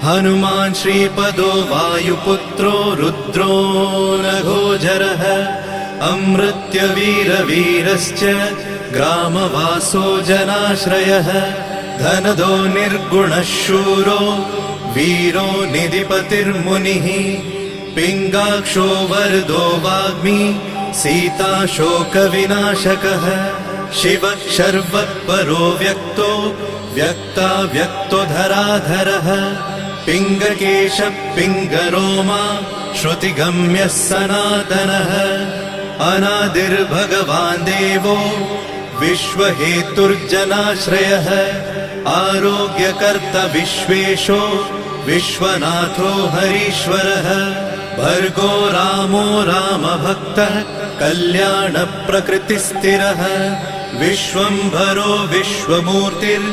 हनुमान् श्रीपदो वायुपुत्रो रुद्रो नघोजरः अमृत्यवीरवीरश्च ग्रामवासो जनाश्रयः धनदो निर्गुणः शूरो वीरो निधिपतिर्मुनिः पिङ्गाक्षो वरदो वाग्मी सीताशोकविनाशकः शिवः शर्वत्परो व्यक्तो व्यक्तो धराधरः पिङ्गकेशः पिङ्गरोमा श्रुतिगम्यः सनातनः अनादिर्भगवान् देवो विश्वहेतुर्जनाश्रयः आरोग्यकर्ता विश्वेशो विश्वनाथो हरीश्वरः भर्गो रामो रामभक्तः कल्याणप्रकृतिस्थिरः विश्वम्भरो विश्वमूर्तिर्